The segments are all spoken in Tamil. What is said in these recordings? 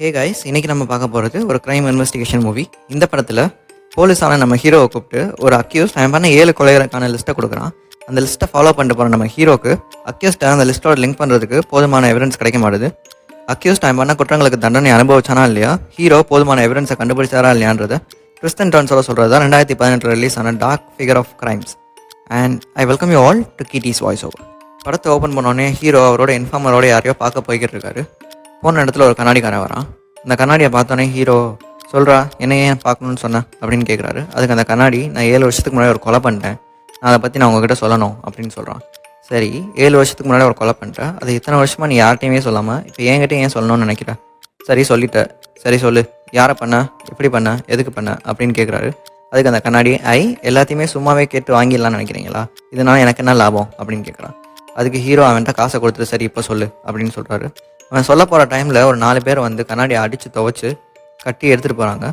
ஹே கைஸ், இன்னைக்கு நம்ம பார்க்க போகிறது ஒரு கிரைம் இன்வெஸ்டிகேஷன் மூவி. இந்த படத்தில் போலீஸான நம்ம ஹீரோவை கூப்பிட்டு ஒரு அக்யூஸ்ட் அவன் பண்ண 7 கொலைகளுக்கான லிஸ்ட்டை கொடுக்குறான். அந்த லிஸ்ட்டை ஃபாலோ பண்ணிட்டு போகிற நம்ம ஹீரோக்கு அக்யூஸ்ட்டை அந்த லிஸ்ட்டோட லிங்க் பண்ணுறதுக்கு போதுமான எவிடன்ஸ் கிடைக்க மாட்டுது. அக்யூஸ்ட் அவன் பண்ண குற்றங்களுக்கு தண்டனை அனுபவிச்சானா இல்லையா, ஹீரோ போதுமான எவிடன்ஸை கண்டுபிடிச்சாரா இல்லையான்றதை ட்விஸ்ட் அண்ட் சொல்கிறது தான் 2018 ரிலீஸ் ஆன dark figure of crimes. And I welcome you all to கீட்டிஸ் வாய்ஸ் ஓவர். படத்தை ஓப்பன் பண்ணோடனே ஹீரோ அவரோட இன்ஃபார்மரோட யாரையோ பார்க்க போய்கிட்டு இருக்காரு. போன இடத்துல ஒரு கண்ணாடிக்காரன் வரான். அந்த கண்ணாடியை பார்த்தோன்னே ஹீரோ சொல்கிறா, என்ன ஏன் பார்க்கணுன்னு சொன்னேன் அப்படின்னு கேட்குறாரு. அதுக்கு அந்த கண்ணாடி, நான் 7 வருஷத்துக்கு முன்னாடி ஒரு கொலை பண்ணிட்டேன், நான் அதை பற்றி நான் உங்ககிட்ட சொல்லணும் அப்படின்னு சொல்கிறான். சரி, 7 வருஷத்துக்கு முன்னாடி ஒரு கொலை பண்ணிட்டேன், அது இத்தனை வருஷமாக நீ யார்கிட்டையுமே சொல்லாமல் இப்போ என்கிட்ட ஏன் சொல்லணும்னு நினைக்கிறேன்? சரி சொல்லிட்ட, சரி சொல்லு, யாரை பண்ண, எப்படி பண்ண, எதுக்கு பண்ண அப்படின்னு கேட்குறாரு. அதுக்கு அந்த கண்ணாடி, எல்லாத்தையுமே சும்மாவே கேட்டு வாங்கிடலான்னு நினைக்கிறீங்களா, இதனால எனக்கு என்ன லாபம் அப்படின்னு கேட்குறான். அதுக்கு ஹீரோ அவன்கிட்ட காசை கொடுத்துட்டு சரி இப்போ சொல்லு அப்படின்னு சொல்கிறாரு. அவன் சொல்ல போகிற டைமில் ஒரு 4 பேர் வந்து கண்ணாடியை அடித்து துவைச்சி கட்டி எடுத்துகிட்டு போகிறாங்க.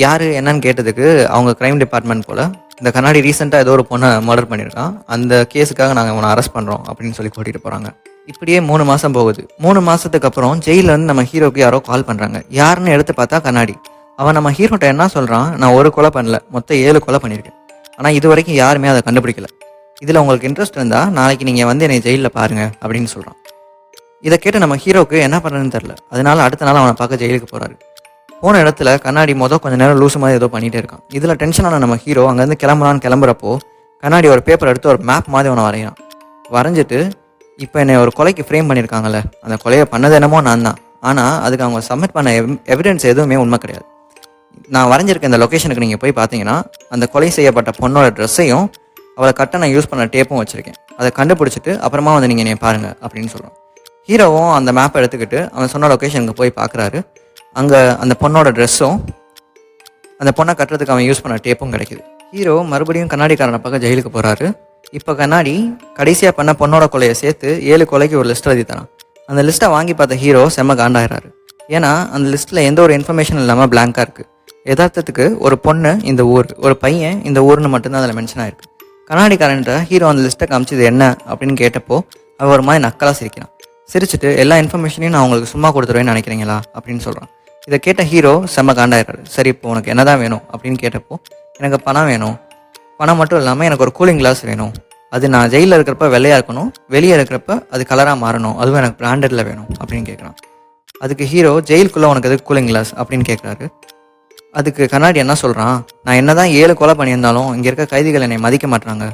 யார் என்னன்னு கேட்டதுக்கு அவங்க க்ரைம் டிபார்ட்மெண்ட் போல், இந்த கண்ணாடி ரீசெண்டாக ஏதோ ஒரு பொண்ணை மர்டர் பண்ணியிருக்கான், அந்த கேஸுக்காக நாங்கள் அவனை அரெஸ்ட் பண்ணுறோம் அப்படின்னு சொல்லி கூட்டிகிட்டு போகிறாங்க. இப்படியே 3 மாதம் போகுது. 3 மாதத்துக்கு அப்புறம் ஜெயிலில் வந்து நம்ம ஹீரோக்கு யாரோ கால் பண்ணுறாங்க. யாருன்னு எடுத்து பார்த்தா கண்ணாடி. அவன் நம்ம ஹீரோட்ட என்ன சொல்கிறான், நான் ஒரு கொலை பண்ணல, மொத்தம் 7 கொலை பண்ணியிருக்கேன், ஆனால் இது வரைக்கும் யாருமே அதை கண்டுபிடிக்கல. இதில் உங்களுக்கு இன்ட்ரெஸ்ட் இருந்தால் நாளைக்கு நீங்கள் வந்து என்னை ஜெயிலில் பாருங்கள் அப்படின்னு சொல்கிறான். இதை கேட்டு நம்ம ஹீரோவுக்கு என்ன பண்ணுறதுன்னு தெரில. அதனால அடுத்த நாள் அவனை பார்க்க ஜெயிலுக்கு போகிறாரு. போன இடத்துல கண்ணாடி கொஞ்சம் நேரம் லூசு மாதிரி ஏதோ பண்ணிகிட்டே இருக்கான். இதில் டென்ஷனான நம்ம ஹீரோ அங்கேருந்து கிளம்புறப்போ கண்ணாடி ஒரு பேப்பர் எடுத்து ஒரு மேப் மாதிரி அவனை வரைகிறான். வரைஞ்சிட்டு, இப்போ என்னை ஒரு கொலைக்கு ஃப்ரேம் பண்ணியிருக்காங்கல்ல, அந்த கொலையை பண்ணது என்னமோ நான் தான், ஆனால் அதுக்கு அவங்க சப்மிட் பண்ண எவிடன்ஸ் எதுவுமே உண்மை கிடையாது. நான் வரைஞ்சிருக்க இந்த லொக்கேஷனுக்கு நீங்கள் போய் பார்த்தீங்கன்னா அந்த கொலை செய்யப்பட்ட பொண்ணோட ட்ரெஸ்ஸையும் அவளை கட்ட நான் யூஸ் பண்ண டேப்பும் வச்சுருக்கேன், அதை கண்டுபிடிச்சிட்டு அப்புறமா வந்து நீங்கள் என்னை பாருங்கள் அப்படின்னு சொல்கிறான். ஹீரோவும் அந்த மேப்பை எடுத்துக்கிட்டு அவன் சொன்ன லொக்கேஷனுக்கு போய் பார்க்குறாரு. அங்கே அந்த பொண்ணோட ட்ரெஸ்ஸும் அந்த பொண்ணை கட்டுறதுக்கு அவன் யூஸ் பண்ண டேப்பும் கிடைக்கிது. ஹீரோ மறுபடியும் கண்ணாடிக்காரனை பார்க்க ஜெயிலுக்கு போகிறாரு. இப்போ கண்ணாடி கடைசியாக பண்ண பொண்ணோட கொலையை சேர்த்து 7 கொலைக்கு ஒரு லிஸ்ட் எழுதி தரான். அந்த லிஸ்ட்டை வாங்கி பார்த்த ஹீரோ செம்ம காண்டாயிறாரு. ஏன்னா அந்த லிஸ்ட்டில் எந்த ஒரு இன்ஃபர்மேஷன் இல்லாமல் பிளாங்காக இருக்குது. யதார்த்தத்துக்கு ஒரு பொண்ணு இந்த ஊர், ஒரு பையன் இந்த ஊர்னு மட்டும்தான் அதில் மென்ஷன் ஆகிருக்கு. கண்ணாடிக்காரன்ட்ட ஹீரோ அந்த லிஸ்ட்டை காமிச்சது என்ன அப்படின்னு கேட்டப்போ அவர் ஒரு மாதிரி நக்கலாக சிரிக்கிறான். சிரிச்சுட்டு, எல்லா இன்ஃபர்மேஷனையும் நான் உங்களுக்கு சும்மா கொடுத்துருவேன்னு நினைக்கிறீங்களா அப்படின்னு சொல்கிறான். இதை கேட்ட ஹீரோ செம்ம காண்டாயிடுறாரு. சரி, இப்போ உனக்கு என்ன தான் வேணும் அப்படின்னு கேட்டப்போ, எனக்கு பணம் வேணும், பணம் மட்டும் இல்லாமல் எனக்கு ஒரு கூலிங் கிளாஸ் வேணும், அது நான் ஜெயிலில் இருக்கிறப்ப வெள்ளையாக இருக்கணும், வெளியே இருக்கிறப்ப அது கலராக மாறணும், அதுவும் எனக்கு பிராண்டடில் வேணும் அப்படின்னு கேட்குறான். அதுக்கு ஹீரோ, ஜெயிலுக்குள்ளே உனக்கு எதுக்கு கூலிங் கிளாஸ் அப்படின்னு கேட்குறாரு. அதுக்கு கண்ணாடி என்ன சொல்கிறான், நான் என்ன தான் 7 கொலை பண்ணியிருந்தாலும் இங்கே இருக்க கைதிகள் என்னை மதிக்க மாட்டாங்க,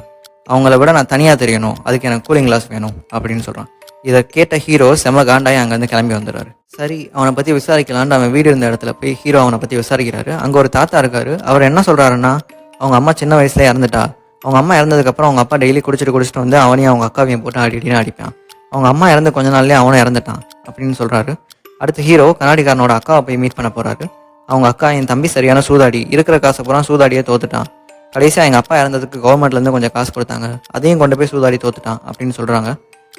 அவங்கள விட நான் தனியாக தெரியணும், அதுக்கு எனக்கு கூலிங் கிளாஸ் வேணும் அப்படின்னு சொல்கிறான். இதை கேட்ட ஹீரோ செம்ம காண்டாயி அங்கேருந்து கிளம்பி வந்துடுறாரு. சரி, அவனை பற்றி விசாரிக்கலான்னு அவன் வீடு இருந்த இடத்துல போய் ஹீரோ அவனை பற்றி விசாரிக்கிறாரு. அங்கே ஒரு தாத்தா இருக்காரு. அவர் என்ன சொல்கிறாருன்னா, அவங்க அம்மா சின்ன வயசுல இறந்துட்டா, அவங்க அம்மா இறந்ததுக்கப்புறம் அவங்க அப்பா டெய்லி குடிச்சிட்டு வந்து அவனையும் அவங்க அக்காவையும் போட்டு அடின்னு அடிப்பான். அவங்க அம்மா இறந்து கொஞ்ச நாள்லேயே அவனும் இறந்துட்டான் அப்படின்னு சொல்கிறாரு. அடுத்து ஹீரோ கண்ணாடிக்காரனோட அக்காவை போய் மீட் பண்ண போகிறாரு. அவங்க அக்கா, என் தம்பி சரியான சூதாடி, இருக்கிற காசை பூரா சூதாடியே தோத்துட்டான், கடைசியாக எங்கள் அப்பா இறந்ததுக்கு கவர்மெண்ட்லேருந்து கொஞ்சம் காசு கொடுத்தாங்க, அதையும் கொண்டு போய் சூதாடி தோத்துட்டான் அப்படின்னு சொல்கிறாங்க.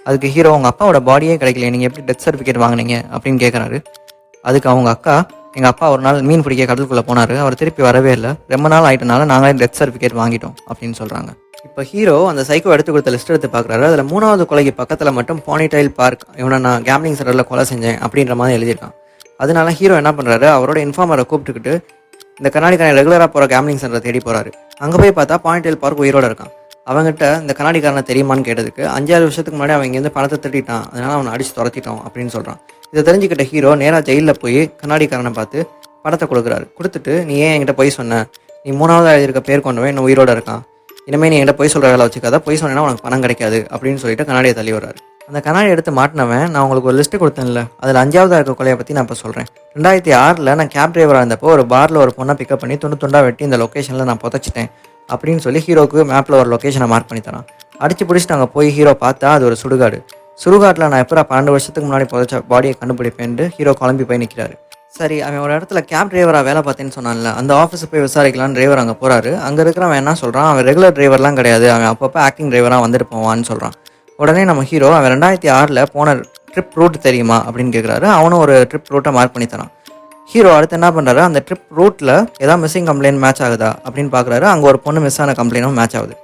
அதுக்கு ஹீரோ, உங்கள் அப்பாவோட பாடியே கிடைக்கல, நீங்கள் எப்படி டெத் சர்டிஃபிகேட் வாங்கினீங்க அப்படின்னு கேட்குறாரு. அதுக்கு அவங்க அக்கா, எங்கள் அப்பா ஒரு நாள் மீன் பிடிக்க கடலுக்குள்ளே போனார், அவர் திருப்பி வரவே இல்லை, ரொம்ப நாள் ஆகிட்டனால நாங்களே டெத் சர்டிஃபிகேட் வாங்கிட்டோம் அப்படின்னு சொல்கிறாங்க. இப்போ ஹீரோ அந்த சைக்கோ எடுத்து கொடுத்த லிஸ்ட் எடுத்து பார்க்குறாரு. அதில் 3வது கொலைக்கு பக்கத்தில் மட்டும் பானிடைல் பார்க், இவனை நான் கேம்லிங் சென்டரில் கொலை செஞ்சேன் அப்படின்ற மாதிரி எழுதியிருக்கான். அதனால ஹீரோ என்ன பண்ணுறாரு, அவரோட இன்ஃபார்மரை கூப்பிட்டுக்கிட்டு இந்த கண்ணாடிக்காரன் ரெகுலராக போகிற கேம்லிங் சென்டரை தேடி போகிறாரு. அங்கே போய் பார்த்தா பானிடைல் பார்க் உயிரோடு இருக்கான். அவங்ககிட்ட இந்த கண்ணாடிக்காரனை தெரியுமான்னு கேட்டதுக்கு, 5-6 வருஷத்துக்கு முன்னாடி அவன் இங்கேருந்து பணத்தை திருட்டிட்டான், அதனால் அவனை அடித்து துரத்திட்டோம் அப்படின்னு சொல்கிறான். இதை தெரிஞ்சுக்கிட்ட ஹீரோ நேராக ஜெயிலில் போய் கண்ணாடிக்காரனை பார்த்து பணத்தை கொடுக்குறாரு. கொடுத்துட்டு, நீ ஏன் என்கிட்ட போய் சொன்ன, நீ 3வது எழுதியிருக்க பேர் கொண்டவன் இன்னும் உயிரோடு இருக்கான், இனிமேல் நீ என்கிட்ட போய் சொல்கிற வேலை வச்சுக்காத, போய் சொன்னேன்னா உனக்கு பணம் கிடைக்காது அப்படின்னு சொல்லிட்டு கண்ணாடியை தள்ளி வர்றாரு. அந்த கண்ணாடி எடுத்து மாட்டினவன், நான் உங்களுக்கு ஒரு லிஸ்ட்டு கொடுத்தேன்ல, அதில் 5வது இருக்க கொலையை பற்றி நான் இப்போ சொல்கிறேன். 2006 நான் கேப் டிரைவராக இருந்தப்போ ஒரு பாரில் ஒரு பொண்ணை பிக்கப் பண்ணி துண்டாக வெட்டி இந்த லொக்கேஷனில் நான் புதைச்சிட்டேன் அப்படின்னு சொல்லி ஹீரோக்கு மேப்பில் ஒரு லொக்கேஷனை மார்க் பண்ணி தரான். அடிச்சு பிடிச்சிட்டு அங்கே போய் ஹீரோ பார்த்தா அது ஒரு சுடுகாட்டில் நான் எப்போ 12 வருஷத்துக்கு முன்னாடி புதைச்ச பாடியை கண்டுபிடிப்பேன்ட்டு ஹீரோ கிளம்பி போய் நிற்கிறாரு. சரி, அவன் ஒரு இடத்துல கேப் டிரைவராக வேலை பார்த்தேன்னு சொன்னான்ல, அந்த ஆஃபீஸுக்கு போய் விசாரிக்கலான்னு டிரைவர் அங்கே போகிறாரு. அங்கே இருக்கிறவன் என்ன சொல்கிறான், அவன் ரெகுலர் டிரைவர்லாம் கிடையாது, அவன் அப்பப்போ ஆக்டிங் டிரைவராக வந்துட்டு போவான்னு சொல்கிறான். உடனே நம்ம ஹீரோ, அவன் 2006 போன ட்ரிப் ரூட் தெரியுமா அப்படின்னு கேட்குறாரு. அவனும் ஒரு ட்ரிப் ரூட்டை மார்க் பண்ணி தரான். ஹீரோ அடுத்து என்ன பண்ணுறாரு, அந்த ட்ரிப் ரூட்டில் ஏதாவது மிஸ்ஸிங் கம்ப்ளைண்ட் மேட்ச் ஆகுதா அப்படின்னு பார்க்குறாரு. அங்கே ஒரு பொண்ணு மிஸ் ஆன கம்ப்ளைண்ட்டும் மேட்ச் ஆகுது.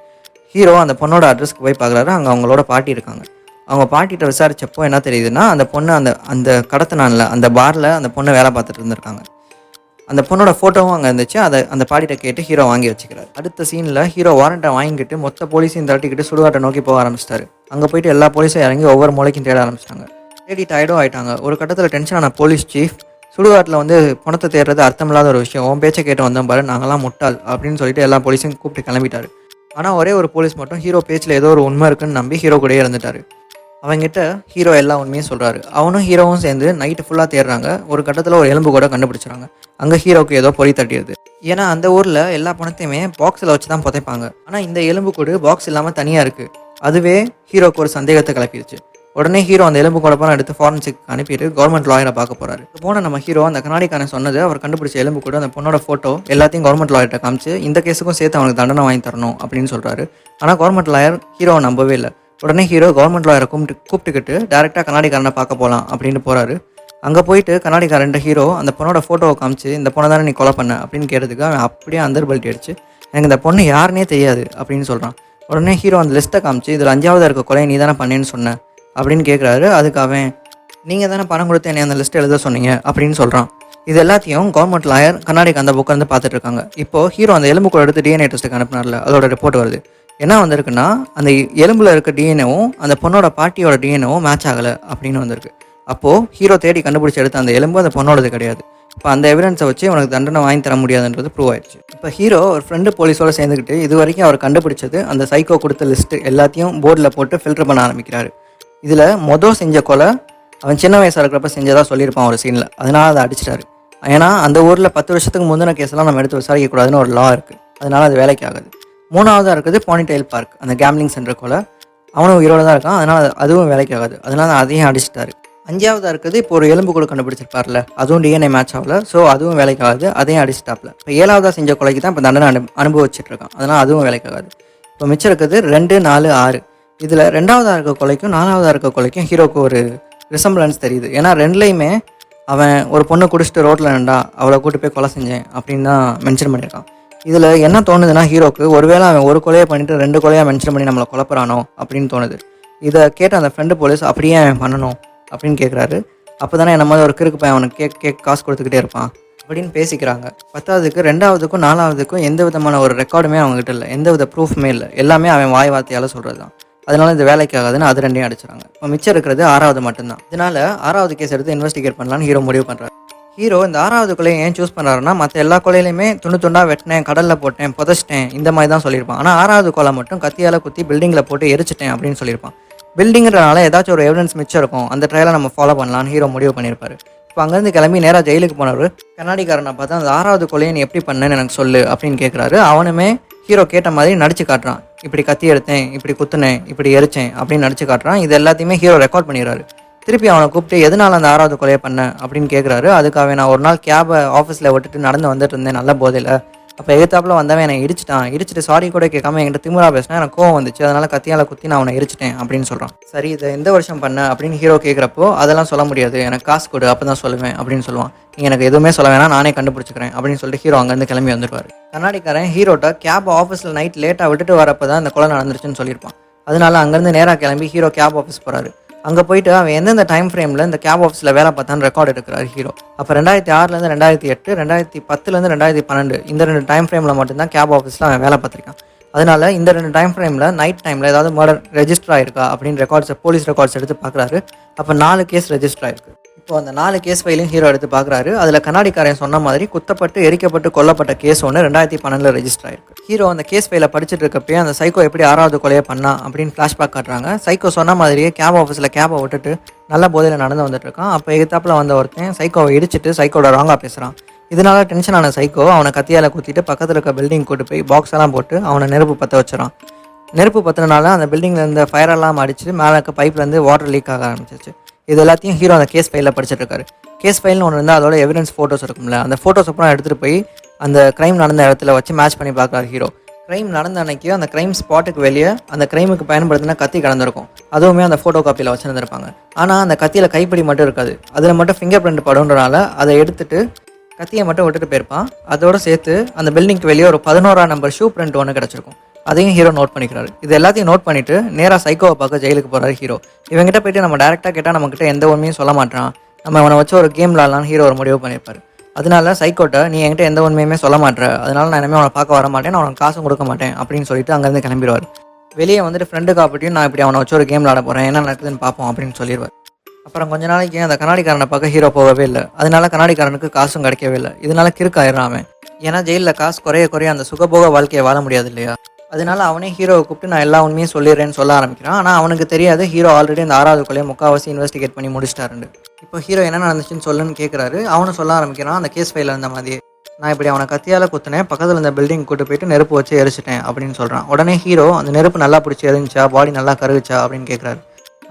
ஹீரோ அந்த பொண்ணோட அட்ரஸ்க்கு போய் பார்க்குறாரு. அங்கே அவங்களோட பாட்டி இருக்காங்க. அவங்க பாட்டிகிட்ட விசாரிச்சப்போ என்ன தெரியுதுன்னா, அந்த பொண்ணு அந்த அந்த கடத்தினான்ல அந்த பாரில் அந்த பொண்ணு வேலை பார்த்துட்டு இருந்திருக்காங்க. அந்த பொண்ணோட ஃபோட்டோவும் அங்கே இருந்துச்சு. அந்த பாட்டிகிட்ட கேட்டு ஹீரோ வாங்கி வச்சுக்கிறாரு. அடுத்த சீனில் ஹீரோ வாரண்ட்டை வாங்கிட்டு மொத்த போலீஸையும் தட்டிக்கிட்டு சுடுகாட்டை நோக்கி போக ஆரம்பிச்சிட்டாரு. அங்கே போயிட்டு எல்லா போலீஸும் இறங்கி ஒவ்வொரு மூலைக்கும் தேட ஆரம்பிச்சிட்டாங்க. தேடி டயர்டும் ஆகிட்டாங்க. ஒரு கட்டத்தில் டென்ஷனான போலீஸ் சீஃப், சுடுகாட்டில் வந்து பணத்தை தேடுறது அர்த்தமில்லாத ஒரு விஷயம், உன் பேச்சை கேட்டு வந்தோம் பாரு, நாங்களாம் முட்டாள் அப்படின்னு சொல்லிட்டு எல்லா போலீஸையும் கூப்பிட்டு கிளம்பிட்டாரு. ஆனால் ஒரே ஒரு போலீஸ் மட்டும் ஹீரோ பேச்சில் ஏதோ ஒரு உண்மை இருக்குன்னு நம்பி ஹீரோ கூடயே இருந்துட்டாரு. அவங்ககிட்ட ஹீரோ எல்லா உண்மையும் சொல்கிறாரு. அவனும் ஹீரோவும் சேர்ந்து நைட்டு ஃபுல்லாக தேடுறாங்க. ஒரு கட்டத்தில் ஒரு எலும்பு கூட கண்டுபிடிச்சிடறாங்க. அங்கே ஹீரோவுக்கு ஏதோ பொறி தட்டிடுது. ஏன்னா அந்த ஊரில் எல்லா பணத்தையுமே பாக்ஸில் வச்சு தான் புதைப்பாங்க. ஆனால் இந்த எலும்பு கூடு பாக்ஸ் இல்லாமல் தனியாக இருக்குது. அதுவே ஹீரோக்கு ஒரு சந்தேகத்தை கிளப்பிடுச்சு. உடனே ஹீரோ அந்த எலும்பு குழப்பம் எடுத்து ஃபாரன்சிக் அனுப்பிட்டு கவர்மெண்ட் லாயரை பார்க்க போகிறாரு. போன நம்ம ஹீரோ அந்த கண்ணாடிக்காரன் சொன்னது, அவர் கண்டுபிடிச்ச எலும்பு கூட அந்த பொண்ணோட ஃபோட்டோ எல்லாத்தையும் கவர்மெண்ட் லாயர்கிட்ட காமிச்சு இந்த கேஸுக்கும் சேர்த்து அவனுக்கு தண்டனை வாங்கி தரணும் அப்படின்னு சொல்கிறாரு. ஆனால் கவர்மெண்ட் லாயர் ஹீரோவை நம்பவே இல்லை. உடனே ஹீரோ கவர்மெண்ட் லாயரை கூப்பிட்டுக்கிட்டு டேரெக்டாக கண்ணாடிக்காரனை பார்க்க போகலாம் அப்படின்னு போகிறாரு. அங்கே போயிட்டு கண்ணாடிக்காரன் ஹீரோ அந்த பொண்ணோட ஃபோட்டோவை காமிச்சு, இந்த பொண்ணை தானே நீ கொலை பண்ண அப்படின்னு கேட்டதுக்கு அவன் அப்படியே அந்தர்பல்ட்டி அடிச்சு, எனக்கு இந்த பொண்ணு யாருன்னே தெரியாது அப்படின்னு சொல்கிறான். உடனே ஹீரோ அந்த லிஸ்ட்டை காமிச்சு, இதில் 5வது இருக்க கொலையை நீ தானே பண்ணேன்னு சொன்ன அப்படின்னு கேட்குறாரு. அதுக்கு அவன், நீங்கள் தானே பணம் கொடுத்து என்னை அந்த லிஸ்ட்டை எழுத சொன்னீங்க அப்படின்னு சொல்கிறான். இது எல்லாத்தையும் கவர்மெண்ட் லாயர் கண்ணாடிக்கு அந்த புக்கை வந்து பார்த்துட்டு இருக்காங்க. இப்போது ஹீரோ அந்த எலும்பு கூட எடுத்து டிஎன்ஏ டெஸ்ட்டுக்கு அனுப்பினார்ல, அதோட ரிப்போர்ட் வருது. என்ன வந்திருக்குன்னா, அந்த எலும்பில் இருக்க டிஎன்ஏவும் அந்த பொண்ணோட பாட்டியோட டிஎன்ஏவும் மேட்ச் ஆகலை அப்படின்னு வந்திருக்கு. அப்போது ஹீரோ தேடி கண்டுபிடிச்சி எடுத்த அந்த எலும்பு அந்த பொண்ணோடது கிடையாது. இப்போ அந்த எவிடன்ஸை வச்சு உனக்கு தண்டனை வாங்கி தர முடியாதுன்றது ப்ரூவ் ஆயிடுச்சு. இப்போ ஹீரோ ஒரு ஃப்ரெண்டு போலீஸோடு சேர்ந்துக்கிட்டு இது வரைக்கும் அவர் கண்டுபிடிச்சது அந்த சைக்கோ கொடுத்த லிஸ்ட்டு எல்லாத்தையும் போர்டில் போட்டு ஃபில்டர் பண்ண ஆரம்பிக்கிறாரு. இதில் செஞ்ச கொலை அவன் சின்ன வயசாக இருக்கிறப்ப செஞ்சதாக சொல்லியிருப்பான் ஒரு சீனில். அதனால் அதை அடிச்சிட்டாரு. ஏன்னா அந்த ஊரில் 10 வருஷத்துக்கு முந்தின கேஸ்லாம் நம்ம எடுத்து விசாரிக்கக்கூடாதுன்னு ஒரு லா இருக்குது. அதனால் அது வேலைக்கு ஆகுது. 3வதாக இருக்குது பானிடெயில் பார்க், அந்த கேம்லிங் சென்டர் கொலை. அவனும் உயிரோடு தான் இருக்கான். அதனால் அதுவும் வேலைக்கு ஆகாது. அதனால் அதையும் அடிச்சிட்டாரு. 5வதாக இருக்குது இப்போ ஒரு எலும்பு கூட கண்டுபிடிச்சிருப்பார்ல, அதுவும் டிஎன்ஏ மேட்ச் ஆகல. ஸோ அதுவும் வேலைக்கு ஆகாது. அதையும் அடிச்சிட்டாப்ல. இப்போ 7வதாக செஞ்ச கொலைக்கு தான் இப்போ தண்டனை அனுபவிச்சுட்டு இருக்கான். அதனால் அதுவும் வேலைக்கு ஆகாது. இப்போ மிச்சம் இருக்குது 2, 4, 6. இதில் 2வதாக இருக்க கொலைக்கும் 4வதாக இருக்க கொலைக்கும் ஹீரோக்கு ஒரு ரிசம்பிளன்ஸ் தெரியுது. ஏன்னா 2லையுமே அவன் ஒரு பொண்ணை குடிச்சிட்டு ரோட்டில் நின்றா அவளை கூட்டு போய் கொலை செஞ்சேன் அப்படின்னு தான் மென்ஷன் பண்ணியிருக்கான். இதில் என்ன தோணுதுன்னா, ஹீரோக்கு ஒருவேளை அவன் ஒரு கொலையை பண்ணிவிட்டு 2 கொலையாக மென்ஷன் பண்ணி நம்மளை குழப்பறானோ அப்படின்னு தோணுது. இதை கேட்ட அந்த ஃப்ரெண்டு போலீஸ் அப்படியே அவன் பண்ணணும் அப்படின்னு கேட்குறாரு. அப்போ தானே என்ன மாதிரி ஒரு கிறுக்கு பையன் அவனுக்கு கேக் காசு கொடுத்துக்கிட்டே இருப்பான் அப்படின்னு பேசிக்கிறாங்க. 10வதுக்கு 2வதுக்கும் 4வதுக்கும் எந்த விதமான ஒரு ரெக்கார்டுமே அவங்ககிட்ட இல்லை, எந்த வித ப்ரூஃப்மே இல்லை. எல்லாமே அவன் வாய் வார்த்தையால் சொல்கிறது தான். அதனால இது வேலைக்கு ஆகாதுன்னு அது 2ஐயும் அடிச்சிடறாங்க. இப்போ மிச்சம் இருக்கிறது 6வது மட்டும்தான். இதனால் 6வது கேஸ் எடுத்து இன்வெஸ்டிகேட் பண்ணலான்னு ஹீரோ முடிவு பண்ணுறாரு. ஹீரோ இந்த 6வது கொலையை ஏன் சூஸ் பண்ணுறாருன்னா, மற்ற எல்லா கொலையிலையுமே துண்டாக வெட்டினேன், கடலில் போட்டேன், புதைச்சிட்டேன், இந்த மாதிரி தான் சொல்லியிருப்பான். ஆனால் 6வது கொலை மட்டும் கத்தியால் குத்தி பில்டிங்கில் போட்டு எரிச்சிட்டேன் அப்படின்னு சொல்லியிருப்பான். பில்டிங்கிறனால ஏதாச்சும் ஒரு எவிடன்ஸ் மிச்சம் இருக்கும், அந்த ட்ரையலை நம்ம ஃபாலோ பண்ணலான்னு ஹீரோ முடிவு பண்ணியிருப்பாரு. இப்போ அங்கேருந்து கிளம்பி நேராக ஜெயிலுக்கு போனவர் கண்ணாடிக்காரனை பார்த்தா, அந்த 6வது கொலையை நீ எப்படி பண்ணேன்னு எனக்கு சொல்லு அப்படின்னு கேட்குறாரு. அவனுமே ஹீரோ கேட்ட மாதிரி நடிச்சு காட்டுறான். இப்படி கத்தி எடுத்தேன், இப்படி குத்துனேன், இப்படி எரிச்சேன் அப்படின்னு நடிச்சு காட்டுறான். இது எல்லாத்தையுமே ஹீரோ ரெக்கார்ட் பண்ணிடுறாரு. திருப்பி அவனை கூப்பிட்டு எதனால் அந்த 6வது கொலையை பண்ண அப்படின்னு கேட்குறாரு. அதுக்காக நான் ஒரு நாள் கேபை ஆஃபீஸில் விட்டுட்டு நடந்து வந்துட்டு இருந்தேன் நல்ல போதையில். அப்போ எதிர்த்தாப்புல வந்தவன் என்னை இடிச்சிட்டு சாரி கூட கேட்காம என்கிட்ட திமுறா பேசினா எனக்கு கோவம் வந்துச்சு, அதனால் கத்தியால் குத்தி நான் அவனை இடிச்சிட்டேன் அப்படின்னு சொல்கிறான். சரி, இதை எந்த வருஷம் பண்ண அப்படின்னு ஹீரோ கேட்குறப்போ, அதெல்லாம் சொல்ல முடியாது, எனக்கு காசு கொடு அப்போ தான் சொல்லுவேன் அப்படின்னு சொல்லுவான். நீங்கள் எனக்கு எதுவுமே சொல்ல வேணாம், நானே கண்டுபிடிச்சிக்கிறேன் அப்படின்னு சொல்லிட்டு ஹீரோ அங்கேருந்து கிளம்பி வந்துடுவார். கண்ணாடிக்காரன் ஹீரோட்ட கேப் ஆஃபீஸில் நைட் லேட்டாக விட்டுட்டு வரப்போ தான் இந்த கொலை நடந்துருச்சுன்னு சொல்லியிருப்பான். அதனால அங்கேருந்து நேராக கிளம்பி ஹீரோ கேப் ஆஃபீஸ் போகிறாரு. அங்கே போயிட்டு அவன் எந்தெந்த டைம் ஃப்ரேமில் இந்த கேப் ஆஃபீஸில் வேலை பார்த்தான்னு ரெக்கார்டு எடுக்கிறார் ஹீரோ. அப்போ 2006லேருந்து 2008, 2010லேருந்து 2012 இந்த 2 டைம் ஃப்ரேமில் மட்டும்தான் கேப் ஆஃபீஸில் அவன் வேலை பார்த்துருக்கான். அதனால இந்த 2 டைம் ஃப்ரேமில் நைட் டைமில் ஏதாவது மர்டர் ரெஜிஸ்டர் ஆயிருக்கா அப்படின்னு போலீஸ் ரெக்கார்ட்ஸ் எடுத்து பார்க்குறாரு. அப்போ 4 கேஸ் ரெஜிஸ்டர் ஆயிருக்கு. இப்போ அந்த 4 கேஸ் ஃபைலையும் ஹீரோ எடுத்து பார்க்குறாரு. அதில் கண்ணாடிக்காரன் சொன்ன மாதிரி குத்தப்பட்டு எரிக்கப்பட்டு கொல்லப்பட்ட கேஸ் ஒன்று 2012 ரெஜிஸ்டர் ஆயிருக்கு. ஹீரோ அந்த கேஸ் ஃபைலை படிச்சுட்டு இருக்கப்பே அந்த சைக்கோ எப்படி 6வது கொலையை பண்ணா அப்படின்னு ஃப்ளாஷ்பேக் காட்டுறாங்க. சைக்கோ சொன்ன மாதிரியே கேப் ஆஃபீஸில் கேபை விட்டுட்டு நல்ல போதையில் நடந்து வந்துட்டு இருக்கான். அப்போ எதிர்த்தாப்புல வந்த ஒருத்தன் சைக்கோவை இடிச்சிட்டு சைக்கோட ராங்காக பேசுகிறான். இதனால டென்ஷனான சைக்கோ அவனை கத்தியால் குத்திட்டு பக்கத்தில் இருக்க பில்டிங் கூட்டு போய் பாக்ஸ் எல்லாம் போட்டு அவனை நெருப்பு பற்ற வச்சிடறான். நெருப்பு பற்றினால அந்த பில்டிங்கில் இருந்த ஃபயரெல்லாம் அடிச்சு மேலே இருக்க பைப்லேருந்து வாட்டர் லீக் ஆக ஆரம்பிச்சிச்சு. இது எல்லாத்தையும் ஹீரோ அந்த கேஸ் ஃபைலில் படிச்சுட்டு இருக்காரு. கேஸ் ஃபைல்னு ஒன்று இருந்தால் அதோட எவிடன்ஸ் ஃபோட்டோஸ் இருக்கும்ல, அந்த ஃபோட்டோஸ் அப்புறம் எடுத்துகிட்டு போய் அந்த க்ரைம் நடந்த இடத்துல வச்சு மேட்ச் பண்ணி பார்க்குறாரு ஹீரோ. க்ரைம் நடந்த அன்னைக்கு அந்த க்ரைம் ஸ்பாட்டுக்கு வெளியே அந்த க்ரைமுக்கு பயன்படுத்தின கத்தி கடந்திருக்கும். அதுவுமே அந்த ஃபோட்டோ காப்பியில் வச்சுருந்துருப்பாங்க. ஆனால் அந்த கத்தியில் கைப்பிடி மட்டும் இருக்காது. அதில் மட்டும் ஃபிங்கர் பிரிண்ட் படுன்றனால அதை எடுத்துட்டு கத்தியை மட்டும் விட்டுட்டு போயிருப்பான். அதோடு சேர்த்து அந்த பில்டிங்க்கு வெளியே ஒரு 11ஆம் நம்பர் ஷூ பிரிண்ட் ஒன்று கிடச்சிருக்கும். அதையும் ஹீரோ நோட் பண்ணிக்கிறாரு. இது எல்லாத்தையும் நோட் பண்ணிட்டு நேராக சைக்கோவை பார்க்க ஜெயிலுக்கு போகிறாரு ஹீரோ. இவங்ககிட்ட போயிட்டு நம்ம டேரெக்டாக கேட்டால் நம்மக்கிட்ட எந்த உண்மையும் சொல்ல மாட்டான், நம்ம அவனை வச்சு ஒரு கேம் விளாட்லான்னு ஹீரோ ஒரு முடிவு பண்ணியிருப்பாரு. அதனால சைக்கோட்ட நீ என்கிட்ட எந்த உண்மையுமே சொல்ல மாட்டேற, அதனால நான் இனிமேல் அவனை பார்க்க வர மாட்டேன், நான் அவனுக்கு காசும் கொடுக்க மாட்டேன் அப்படின்னு சொல்லிட்டு அங்கேருந்து கிளம்பிடுவார். வெளியே வந்துட்டு ஃப்ரெண்டுக்கு அப்படியும் நான் இப்படி அவனை வச்சு ஒரு கேம் விளாட போகிறேன், என்ன நடக்குதுன்னு பார்ப்போம் அப்படின்னு சொல்லிடுவார். அப்புறம் கொஞ்ச நாளைக்கு அந்த கண்ணாடிக்காரனை பார்க்க ஹீரோ போகவே இல்லை. அதனால கண்ணாடிக்காரனுக்கு காசும் கிடைக்கவே இல்லை. இதனால கிறுக்காயிடுறான் அவன். ஏன்னா ஜெயிலில் காசு குறைய அந்த சுகபோக வாழ்க்கையை வாழ முடியாது இல்லையா. அதனால அவனே ஹீரோவை கூப்பிட்டு நான் எல்லா உண்மையும் சொல்லிடுறேன்னு சொல்ல ஆரம்பிக்கிறான். ஆனால் அவனுக்கு தெரியாது ஹீரோ ஆல்ரெடி அந்த 6வது கொலையை முக்கால்வாசி இன்வெஸ்டிகேட் பண்ணி முடிச்சிட்டாருண்டு. இப்போ ஹீரோ என்ன நடந்துச்சுன்னு சொல்லுன்னு கேட்குறாரு. அவனும் சொல்ல ஆரம்பிக்கிறான் அந்த கேஸ் ஃபைலில் இருந்த மாதிரியே. நான் இப்படி அவனை கத்தியால் குத்துனேன், பக்கத்தில் இருந்த பில்டிங் கூட்டு போயிட்டு நெருப்பு வச்சு எரிச்சிட்டேன் அப்படின்னு சொல்கிறான். உடனே ஹீரோ அந்த நெருப்பு நல்லா பிடிச்சி எரிஞ்சா, பாடி நல்லா கருகுச்சா அப்படின்னு கேட்குறாரு.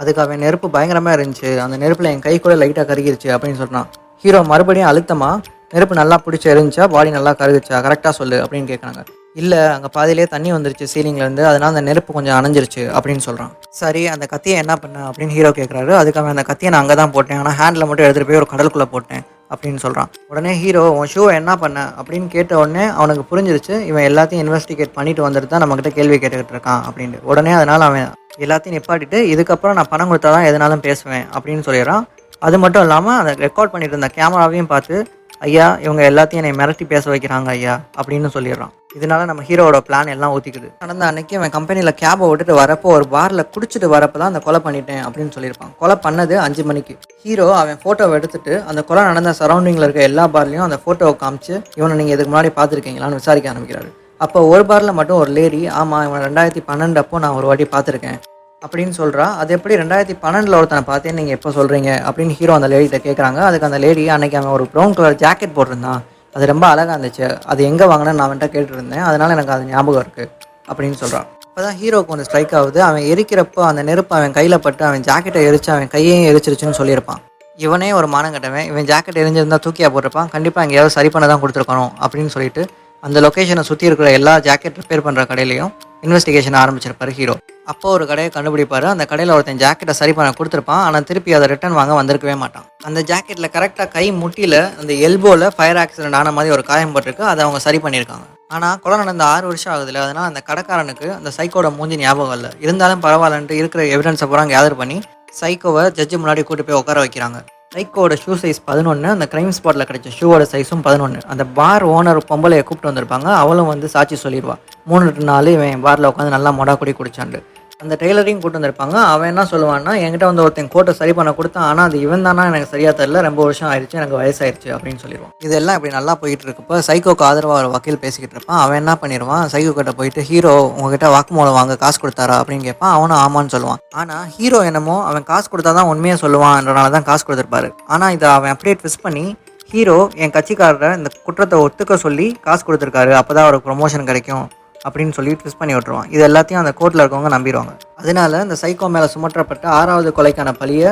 அதுக்கு அவன் நெருப்பு பயங்கரமாக இருந்துச்சு, அந்த நெருப்பில் என் கை கூட லைட்டாக கருகிருச்சு அப்படின்னு சொல்கிறான். ஹீரோ மறுபடியும் அழுத்தமாக நெருப்பு நல்லா பிடிச்சி எரிஞ்சா, பாடி நல்லா கருகுச்சா, கரெக்டாக சொல்லு அப்படின்னு கேட்குறாங்க. இல்லை, அங்கே பாதியிலே தண்ணி வந்துருச்சு சீலிங்லேருந்து, அதனால் அந்த நெருப்பு கொஞ்சம் அணைஞ்சிருச்சு அப்படின்னு சொல்கிறான். சரி, அந்த கத்தியை என்ன பண்ண அப்படின்னு ஹீரோ கேட்குறாரு. அதுக்கு அவன் அந்த கத்தியை நான் அங்கே தான் போட்டேன், ஆனால் ஹேண்டில் மட்டும் எடுத்துகிட்டு போய் ஒரு கடலுக்குள்ளே போட்டேன் அப்படின்னு சொல்கிறான். உடனே ஹீரோ உன் ஷூவை என்ன பண்ண அப்படின்னு கேட்ட உடனே அவனுக்கு புரிஞ்சிருச்சு இவன் எல்லாத்தையும் இன்வெஸ்டிகேட் பண்ணிட்டு வந்துட்டு தான் நம்மக்கிட்ட கேள்வி கேட்டுக்கிட்டு இருக்கான் அப்படின்ட்டு. உடனே அதனால் அவன் எல்லாத்தையும் நிப்பாட்டிட்டு இதுக்கப்புறம் நான் பணம் கொடுத்தா தான் எதனாலும் பேசுவேன் அப்படின்னு சொல்லிடுறான். அது மட்டும் இல்லாமல் அந்த ரெக்கார்ட் பண்ணிட்டு இருந்த கேமராவையும் பார்த்து ஐயா இவங்க எல்லாத்தையும் என்னை மிரட்டி பேச வைக்கிறாங்க ஐயா அப்படின்னு சொல்லிடுறான். இதனால நம்ம ஹீரோவோட பிளான் எல்லாம் ஊற்றிக்குது. நடந்த அன்னைக்கு அவன் கம்பெனியில் கேபை விட்டுட்டு வரப்போ ஒரு பாரில் குடிச்சிட்டு வரப்போ தான் அந்த கொலை பண்ணிட்டேன் அப்படின்னு சொல்லியிருப்பான். கொலை பண்ணது 5 மணிக்கு. ஹீரோ அவன் ஃபோட்டோவை எடுத்துட்டு அந்த கொலை நடந்த சரௌண்டிங்கில் இருக்க எல்லா பார்லையும் அந்த ஃபோட்டோவை காமிச்சு இவனை நீங்கள் இதுக்கு முன்னாடி பார்த்துருக்கீங்களான்னு விசாரிக்க ஆரம்பிக்கிறாரு. அப்போ ஒரு பாரில் மட்டும் ஒரு லேடி ஆமாம் இவன் 2012 அப்போ நான் ஒரு வாட்டி பார்த்துருக்கேன் அப்படின்னு சொல்கிறா. அது எப்படி 2012 ஒருத்தனை பார்த்தேன்னு நீங்கள் எப்போ சொல்கிறீங்க அப்படின்னு ஹீரோ அந்த லேடிகிட்ட கேட்குறாங்க. அதுக்கு அந்த லேடி அன்றைக்கி அவன் ஒரு ப்ரௌன் கலர் ஜாக்கெட் போட்டிருந்தான், அது ரொம்ப அழகாக இருந்துச்சு, அது எங்கே வாங்கினேன்னு நான் அவன்கிட்ட கேட்டுருந்தேன், அதனால் எனக்கு அது ஞாபகம் இருக்குது அப்படின்னு சொல்கிறான். அப்போ தான் ஹீரோக்கு ஒன்று ஸ்ட்ரைக் ஆகுது. அவன் எரிக்கிறப்போ அந்த நெருப்பு அவன் கையில் பட்டு அவன் ஜாக்கெட்டை எரிச்சு அவன் கையையும் எரிச்சிருச்சுன்னு சொல்லியிருப்பான். இவனே ஒரு மானங்கட்டவன், இவன் ஜாக்கெட் எரிஞ்சிருந்தால் தூக்கியாக போட்டிருப்பான், கண்டிப்பாக எங்கேயாவது சரி பண்ண தான் கொடுத்துருக்கணும் அப்படின்னு சொல்லிட்டு அந்த லொக்கேஷனை சுற்றி இருக்கிற எல்லா ஜாக்கெட் ரிப்பேர் பண்ணுற கடையிலையும் இன்வெஸ்டிகேஷன் ஆரம்பிச்சிருப்பாரு ஹீரோ. அப்போ ஒரு கடையை கண்டுபிடிப்பார். அந்த கடையில் ஒருத்தன் ஜாக்கெட்டை சரி பண்ண கொடுத்துருப்பான், ஆனால் திருப்பி அதை ரிட்டர்ன் வாங்க வந்திருக்கவே மாட்டான். அந்த ஜாக்கெட்டில் கரெக்டாக கை முட்டியில் அந்த எல்போவில் ஃபயர் ஆக்சிடென்ட் ஆன மாதிரி ஒரு காயம் போட்டிருக்கு, அதை அவங்க சரி பண்ணியிருக்காங்க. ஆனால் கொலை நடந்த 6 வருஷம் ஆகுதுல்ல, அதனால் அந்த கடைக்காரனுக்கு அந்த சைக்கோட மூஞ்சி ஞாபகம் இல்லை. இருந்தாலும் பரவாயில்லன்ட்டு இருக்கிற எவிடன்ஸை பூரா கேதர் பண்ணி சைக்கோவை ஜட்ஜு முன்னாடி கூட்டு போய் உட்கார வைக்கிறாங்க. சைக்கோட ஷூ சைஸ் 11, அந்த க்ரைம் ஸ்பாட்டில் கிடைச்ச ஷூவோட சைஸும் 11. அந்த பார் ஓனர் பொம்பளையை கூப்பிட்டு வந்திருப்பாங்க, அவளும் வந்து சாட்சி சொல்லிடுவா 3 நாள் இவன் பாரில் உட்காந்து நல்லா மொடா குடி குடிச்சாண்டு. அந்த டெய்லரையும் கூட்டு வந்திருப்பாங்க. அவன் என்ன சொல்லுவான்னா என்கிட்ட வந்து ஒருத்தன் கோட்டை சரி பண்ண கொடுத்தான், ஆனால் அது இவன் தானா எனக்கு சரியாக தெரியல, ரொம்ப வருஷம் ஆயிடுச்சு, எனக்கு வயசாயிருச்சு அப்படின்னு சொல்லிடுவான். இதெல்லாம் இப்படி நல்லா போயிட்டு இருக்கப்போ சைக்கோக்கு ஆதரவாக ஒரு வக்கீல் பேசிக்கிட்டு இருப்பான். அவன் என்ன பண்ணிடுவான், சைக்கோ கிட்ட போயிட்டு ஹீரோ உங்ககிட்ட வாக்குமூலம் வாங்க காசு கொடுத்தாரா அப்படின்னு கேட்பான். அவனும் ஆமான்னு சொல்லுவான். ஆனால் ஹீரோ என்னமோ அவன் காசு கொடுத்தா தான் உண்மையாக சொல்லுவான்றனால தான் காசு கொடுத்துருப்பாரு. ஆனால் இதை அவன் அப்படியே ட்விஸ்ட் பண்ணி ஹீரோ என் கட்சிக்காரரை இந்த குற்றத்தை ஒத்துக்க சொல்லி காசு கொடுத்துருக்காரு, அப்போ தான் அவருக்கு ப்ரொமோஷன் கிடைக்கும் அப்படின்னு சொல்லி ட்விஸ்ட் பண்ணி விட்டுருவான். இது எல்லாத்தையும் அந்த கோர்ட்டில் இருக்கவங்க நம்பிடுவாங்க. அதனால இந்த சைக்கோ மேலே சுமற்றப்பட்ட 6வது கொலைக்கான பழியை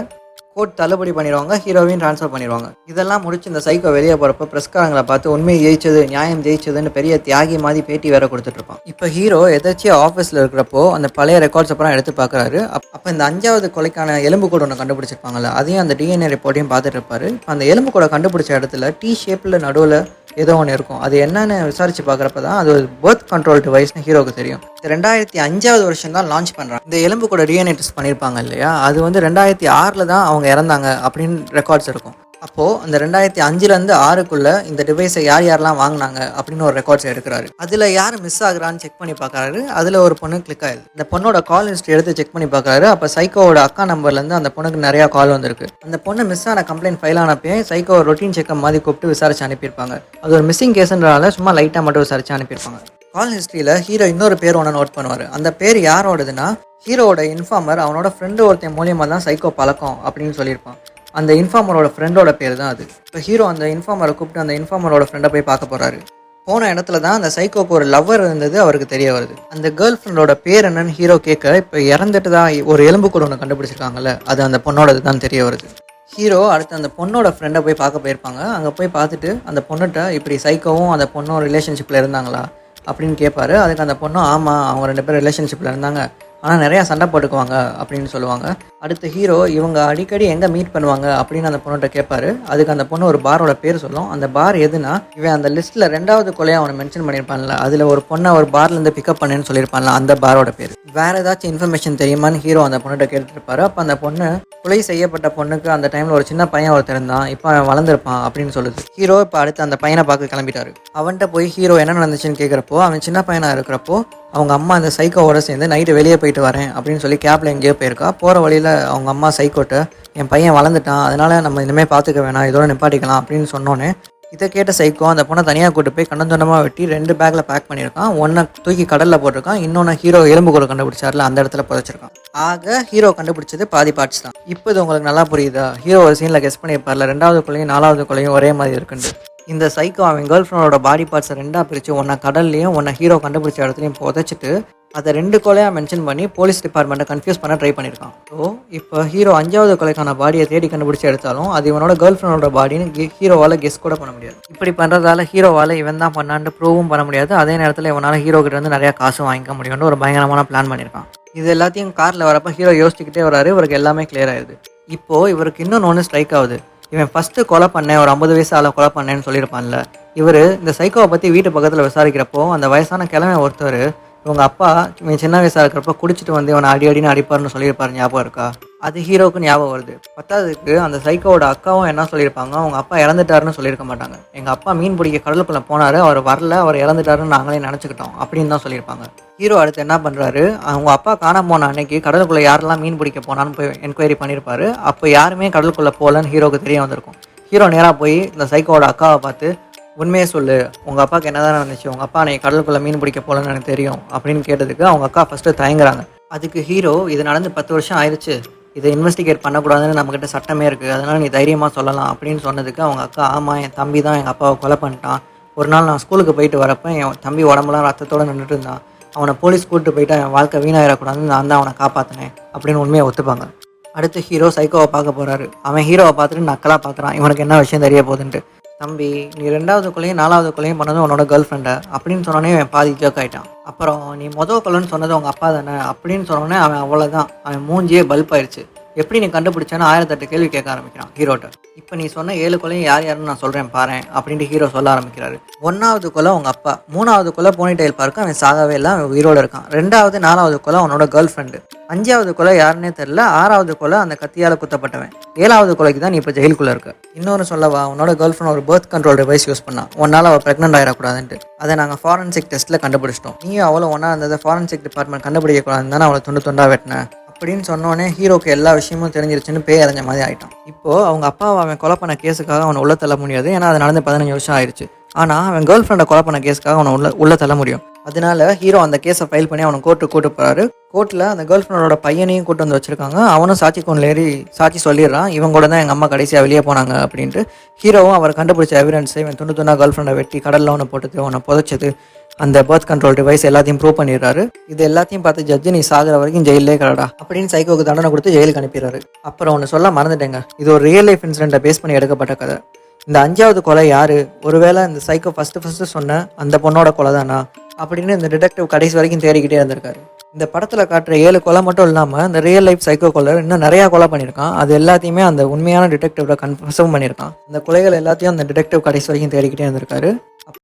கோர்ட் தள்ளுபடி பண்ணிடுவாங்க, ஹீரோவையும் ட்ரான்ஸ்ஃபர் பண்ணிடுவாங்க. இதெல்லாம் முடிச்சு இந்த சைக்கோ வெளியே போகிறப்ப ப்ரெஸ்காரங்களை பார்த்து உண்மை ஜெயிச்சது நியாயம் ஜெயிச்சதுன்னு பெரிய தியாகி மாதிரி பேட்டி வேற கொடுத்துட்ருப்பான். இப்போ ஹீரோ எதாச்சியாக ஆஃபீஸில் இருக்கிறப்போ அந்த பழைய ரெக்கார்ட்ஸ் அப்புறம் எடுத்து பார்க்குறாரு. அப்போ இந்த 5வது கொலைக்கான எலும்பு கூட ஒன்று கண்டுபிடிச்சிருப்பாங்கல்ல, அதையும் அந்த டிஎன்ஏ ரிப்போர்ட்டையும் பார்த்துட்டு இருப்பாரு. அந்த எலும்பு கூட கண்டுபிடிச்ச இடத்துல டி ஷேப்பில் நடுவில் ஏதோ ஒன்று இருக்கும். அது என்னன்னு விசாரிச்சு பார்க்குறப்ப தான் அது ஒரு பர்த் கண்ட்ரோல் டிவைஸ்னு ஹீரோக்கு தெரியும். 2005வது வருஷம் தான் லான்ச் பண்ணுறாங்க. இந்த எலும்பு கூட டிஎன்ஏ டெஸ்ட் பண்ணியிருப்பாங்க இல்லையா, அது வந்து 2006 தான் அவங்க இறந்தாங்க அப்படின்னு ரெக்கார்ட்ஸ் இருக்கும். அப்போது அந்த 2005லேருந்து 6க்குள்ளே இந்த டிவைஸை யாரெல்லாம் வாங்கினாங்க அப்படின்னு ஒரு ரெக்கார்ட்ஸ் எடுக்கிறாரு. அதில் யார் மிஸ் ஆகுறான்னு செக் பண்ணி பார்க்குறாரு. அதில் ஒரு பொண்ணு கிளிக் ஆகுது. இந்த பொண்ணோட கால் ஹிஸ்ட்ரி எடுத்து செக் பண்ணி பார்க்குறாரு. அப்போ சைக்கோவோட அக்கா நம்பர்லேருந்து அந்த பொண்ணுக்கு நிறையா கால் வந்திருக்கு. அந்த பொண்ணு மிஸ் ஆன கம்ப்ளைண்ட் ஃபைல் ஆனப்பே சைக்கோ ரொட்டீன் செக்கப் மாதிரி கூப்பிட்டு விசாரிச்சு அனுப்பியிருப்பாங்க. அது ஒரு மிஸ்ஸிங் கேஸுன்றனால சும்மா லைட்டாக மட்டும் விசாரிச்சு அனுப்பியிருப்பாங்க. கால் ஹிஸ்ட்ரியில் ஹீரோ இன்னொரு பேர் ஒன்று நோட் பண்ணுவார். அந்த பேர் யாரோடதுன்னா ஹீரோவோட இன்ஃபார்மர் அவனோட ஃப்ரெண்டு ஒருத்தன் மூலியமாக தான் சைக்கோ பழக்கம் அப்படின்னு சொல்லியிருப்பான். அந்த இன்ஃபார்மரோட ஃப்ரெண்டோட பேர் தான் அது. இப்போ ஹீரோ அந்த இன்ஃபார்மரை கூப்பிட்டு அந்த இன்ஃபார்மரோட ஃப்ரெண்டை போய் பார்க்க போகிறாரு. போன இடத்துல தான் அந்த சைக்கோக்கு ஒரு லவ்வர் இருந்தது அவருக்கு தெரிய வருது. அந்த கேர்ள் ஃப்ரெண்டோட பேர் என்னன்னு ஹீரோ கேட்க இப்போ இறந்துட்டு தான் ஒரு எலும்பு கூட ஒன்று கண்டுபிடிச்சிருக்காங்கல்ல, அது அந்த பொண்ணோடது தான் தெரிய வருது. ஹீரோ அடுத்து அந்த பொண்ணோட ஃப்ரெண்டை போய் பார்க்க போயிருப்பாங்க. அங்கே போய் பார்த்துட்டு அந்த பொண்ணுகிட்ட இப்படி சைக்கோவும் அந்த பொண்ணும் ரிலேஷன்ஷிப்பில் இருந்தாங்களா அப்படின்னு கேட்பாரு. அதுக்கு அந்த பொண்ணும் ஆமாம் அவங்க 2 பேரும் ரிலேஷன்ஷிப்பில் இருந்தாங்க, ஆனால் நிறையா சண்டை போட்டுக்குவாங்க அப்படின்னு சொல்லுவாங்க. அடுத்த ஹீரோ இவங்க அடிக்கடி எங்கே மீட் பண்ணுவாங்க அப்படின்னு அந்த பொண்ணுகிட்ட கேட்பாரு. அதுக்கு அந்த பொண்ணு ஒரு பாரோட பேர் சொல்லும். அந்த பார் எதுனா, இவன் அந்த லிஸ்ட்டில் 2வது கொலையை அவனை மென்ஷன் பண்ணியிருப்பான்ல, அதில் ஒரு பொண்ணை ஒரு பார்லேருந்து பிக்கப் பண்ணேன்னு சொல்லியிருப்பான்ல, அந்த பாரோட பேர். வேறு ஏதாச்சும் இன்ஃபர்மேஷன் தெரியுமான்னு ஹீரோ அந்த பொண்ணுகிட்ட கேட்டுருப்பாரு. அப்போ அந்த பொண்ணு கொலை செய்யப்பட்ட பொண்ணுக்கு அந்த டைமில் ஒரு சின்ன பையன் ஒருத்தர் இருந்தான், இப்போ அவன் வளர்ந்துருப்பான் அப்படின்னு சொல்லுது. ஹீரோ இப்போ அடுத்து அந்த பையனை பார்க்க கிளம்பிட்டாரு. அவன்கிட்ட போய் ஹீரோ என்ன நடந்துச்சுன்னு கேட்குறப்போ, அவன் சின்ன பையனாக இருக்கிறப்போ அவங்க அம்மா அந்த சைக்கோவோட சேர்ந்து நைட்டு வெளியே போயிட்டு வரேன் அப்படின்னு சொல்லி கேப்பில் எங்கேயோ போயிருக்கா. போகிற வழியில் அவங்க அம்மா சைக்கோட்ட என் பையன் வளர்ந்துட்டான், அதனால் நம்ம இனிமேல் பார்த்துக்க வேணாம், இதோட நிப்பாட்டிக்கலாம் அப்படின்னு சொன்னோன்னே இதை கேட்ட சைக்கோ அந்த பொண்ணை தனியாக கூட்டு போய் கண்டந்தொண்டமாக வெட்டி 2 பேக்கில் பேக் பண்ணியிருக்கான். ஒன்றை தூக்கி கடலில் போட்டிருக்கான், இன்னொன்று ஹீரோ எலும்பு கூட கண்டுபிடிச்சார்ல அந்த இடத்துல புதைச்சிருக்கான். ஆக ஹீரோ கண்டுபிடிச்சது பாதி பார்ட்ஸ் தான். இப்போ இது உங்களுக்கு நல்லா புரியுதா? ஹீரோ ஒரு சீனில் கெஸ் பண்ணியிருப்பார்ல 2வது கொலையும் 4வது கொலையும் ஒரே மாதிரி இருக்குன்னு. இந்த சைக்கோ அவன் கேர்ள் ஃப்ரெண்டோட பாடி பார்ட்ஸை 2ஆக பிரித்து ஒன்றை கடல்லையும் ஒன்றை ஹீரோ கண்டுபிடிச்ச இடத்துலையும் புதைச்சிட்டு அதை 2 கொலையாக மென்ஷன் பண்ணி போலீஸ் டிபார்ட்மெண்ட்டை கன்ஃபியூஸ் பண்ண ட்ரை பண்ணியிருக்கான். ஸோ இப்போ ஹீரோ 5வது கொலைக்கான பாடியை தேடி கண்டுபிடிச்சி எடுத்தாலும் அது இவனோட கேர்ள் ஃப்ரெண்டோட பாடின்னு ஹீரோவால் கெஸ் கூட பண்ண முடியாது. இப்படி பண்ணுறதால ஹீரோவால் இவன் தான் பண்ணான்னு ப்ரூவும் பண்ண முடியாது. அதே நேரத்தில் இவனால் ஹீரோ கிட்ட வந்து நிறையா காசும் வாங்கிக்க முடியும்னு ஒரு பயங்கரமான பிளான் பண்ணியிருக்கான். இது எல்லாத்தையும் காரில் வரப்போ ஹீரோ யோசிச்சுக்கிட்டே வராரு. இவருக்கு எல்லாமே கிளியர் ஆயிடுது. இப்போது இவருக்கு இன்னொன்று ஸ்ட்ரைக் ஆகுது. இவன் ஃபஸ்ட்டு கொலை பண்ணேன், ஒரு 50 வயசு ஆளை கொலை பண்ணேன்னு சொல்லியிருப்பான்ல. இவர் இந்த சைக்கோவை பற்றி வீட்டு பக்கத்தில் விசாரிக்கிறப்போ அந்த வயசான கிழமை ஒருத்தர் இவங்க அப்பா இவன் சின்ன வயசாக இருக்கிறப்ப குடிச்சிட்டு வந்து இவனை அடின்னு அடிப்பார்னு சொல்லியிருப்பாரு. ஞாபகம் இருக்கா? அது ஹீரோவுக்கு ஞாபகம் வருது. 10வதுக்கு அந்த சைக்கோவோட அக்காவும் என்ன சொல்லியிருப்பாங்க, அவங்க அப்பா இறந்துட்டாருன்னு சொல்லியிருக்க மாட்டாங்க. எங்கள் அப்பா மீன் பிடிக்க கடலுக்குள்ளே போனார், அவர் வரல, அவர் இறந்துட்டாருன்னு நாங்களே நினச்சிக்கிட்டோம் அப்படின்னு தான் சொல்லியிருப்பாங்க. ஹீரோ அடுத்து என்ன பண்ணுறாரு, அவங்க அப்பா காணாம போன அன்னைக்கு கடலுக்குள்ளே யாரெல்லாம் மீன் பிடிக்க போனான்னு போய் என்கொயரி பண்ணியிருப்பாரு. அப்போ யாருமே கடலுக்குள்ளே போகலன்னு ஹீரோவுக்கு தெரிய வந்திருக்கும். ஹீரோ நேராக போய் இந்த சைக்கோவோட அக்காவை பார்த்து உண்மையே சொல்லு, உங்கள் அப்பாவுக்கு என்ன தான் நடந்துச்சு, உங்கள் அப்பா அன்னைக்கு கடலுக்குள்ளே மீன் பிடிக்க போகலன்னு எனக்கு தெரியும் அப்படின்னு கேட்டதுக்கு அவங்க அக்கா ஃபஸ்ட்டு தயங்குறாங்க. அதுக்கு ஹீரோ இது நடந்து 10 வருஷம் ஆயிடுச்சு, இதை இன்வெஸ்டிகேட் பண்ணக்கூடாதுன்னு நம்மக்கிட்ட சட்டமே இருக்குது, அதனால் நீ தைரியமாக சொல்லலாம் அப்படின்னு சொன்னதுக்கு அவங்க அக்கா ஆமாம் என் தம்பி தான் எங்கள் அப்பாவை கொலை பண்ணிட்டான். ஒரு நாள் நான் ஸ்கூலுக்கு போயிட்டு வரப்போ என் தம்பி உடம்புலாம் ரத்தத்தோடு நின்றுட்டு இருந்தான், அவனை போலீஸ் கூப்பிட்டு போயிட்டு என் வாழ்க்கை வீணாயிடக்கூடாதுன்னு நான் தான் அவனை காப்பாற்றினேன் அப்படின்னு உண்மையை ஒத்துப்பாங்க. அடுத்து ஹீரோ சைக்கோவை பார்க்க போகிறாரு. அவன் ஹீரோவை பார்த்துட்டு நக்கலாக பார்க்குறான், இவனுக்கு என்ன விஷயம் தெரிய போகுதுன்ட்டு. தம்பி நீ 2வது கொலையும் 4வது கொலையும் பண்ணது உன்னோட கேர்ள் ஃப்ரெண்டை அப்படின்னு சொன்னோன்னே அவன் பாதி ஜோக் ஆகிட்டான். அப்புறம் நீ கொலைன்னு சொன்னது உங்கள் அப்பா தானே அப்படின்னு சொன்னோன்னே அவன் அவ்வளோதான், அவன் மூஞ்சியே பல்ப் ஆயிடுச்சு. எப்படி நீ கண்டுபிடிச்சான்னு 1008 கேள்வி கேட்க ஆரம்பிக்கிறான் ஹீரோட்ட. இப்போ நீ சொன்ன 7 கொலையும் யார் யாருன்னு நான் சொல்கிறேன் பாரு அப்படின்ட்டு ஹீரோ சொல்ல ஆரம்பிக்கிறாரு. 1வது கொலை உங்கள் அப்பா, 3வது கொலை போனிடெயில் பார்க்க அவன் சாகவே இல்லை, அவன் உயிரோடு இருக்கான். 2வது 4வது கொலை அவனோட கேர்ள் ஃப்ரெண்டு. 5வது கொலை யாருன்னே தெரில. 6வது கொலை அந்த கத்தியால் குத்தப்பட்டவன். 7வது கொலைக்கு தான் நீ இப்போ ஜெயிலுக்குள்ளே இருக்க. இன்னொன்று சொல்லவா, உன்னோட கேர்ள் ஃப்ரெண்ட் ஒரு பர்த் கண்ட்ரோல் டிவைஸ் யூஸ் பண்ணா, உன்னால் அவள் ப்ரெக்னென்ட் ஆகிடக்கூடாதுன்ட்டு. அதை நாங்கள் ஃபாரன்சிக் டெஸ்ட்டில் கண்டுபிடிச்சிட்டோம். நீயும் அவளை ஒன்றா இருந்ததை ஃபாரன்சிக் டிபார்ட்மெண்ட் கண்டுபிடிக்கக்கூடாதுன்னு தானே அவளை துண்டாக வெட்டினேன் அப்படின்னு சொன்னோன்னே ஹீரோக்கு எல்லா விஷயமும் தெரிஞ்சிருச்சுன்னு பேய் அடைஞ்ச மாதிரி ஆகிட்டான். இப்போது அவங்க அப்பாவை அவன் கொலை பண்ண கேஸுக்காக அவனை உள்ள தள்ள முடியாது, ஏன்னா அது நடந்து 15 வருஷம் ஆயிடுச்சு. ஆனால் அவன் கேர்ள் ஃப்ரெண்டை கொலை பண்ண கேஸுக்காக அவனை உள்ள தள்ள முடியும். அதனால ஹீரோ அந்த கேஸை ஃபைல் பண்ணி அவனை கோர்ட்டுக்கு கூட்டு போகிறாரு. கோர்ட்டில் அந்த கேர்ள் ஃப்ரெண்டோட பையனையும் கூட்டு வந்து வச்சிருக்காங்க. அவனும் சாட்சி கொண்டு ஏறி சாட்சி சொல்லிடுறான், இவங்க கூட தான் எங்கள் அம்மா கடைசியாக வெளியே போனாங்க அப்படின்ட்டு. ஹீரோவும் அவர் கண்டுபிடிச்ச எவிடன்ஸை இவன் துண்டு கேர்ள் ஃப்ரெண்டை வெட்டி கடலில் ஒன்று போட்டது, அவனை புதைச்சது, அந்த பர்த் கண்ட்ரோல் டிவைஸ் எல்லாத்தையும் ப்ரூவ் பண்ணிடுறாரு. இது எல்லாத்தையும் பார்த்து ஜட்ஜு நீ சாகிற வரைக்கும் ஜெயிலே கடடா அப்படின்னு சைக்கோக்கு தண்டனை கொடுத்து ஜெயிலுக்கு அனுப்பிடுறாரு. அப்புறம் ஒன்று சொல்ல மறந்துட்டேங்க, இது ஒரு ரியல் லைஃப் இன்சிடென்ட்டை பேஸ் பண்ணி எடுக்கப்பட்ட கதை. இந்த 5வது கொலை யாரு, ஒருவேளை இந்த சைக்கோ ஃபஸ்ட்டு சொன்ன அந்த பொண்ணோட கொலை தானா அப்படின்னு இந்த டிடெக்டிவ் கடைசி வரைக்கும் தேடிக்கிட்டே இருந்திருக்காரு. இந்த படத்தில் காட்டுற 7 கொலை மட்டும் இல்லாமல் இந்த ரியல் லைஃப் சைக்கோ கொலை இன்னும் நிறையா கொலை பண்ணியிருக்கான். அது எல்லாத்தையுமே அந்த உண்மையான டிடெக்டிவ்ல கன்ஃபர்ம் பண்ணியிருக்கான். அந்த கொலைகள் எல்லாத்தையும் அந்த டிடெக்டிவ் கடைசி வரைக்கும் தேடிக்கிட்டே இருந்திருக்காரு.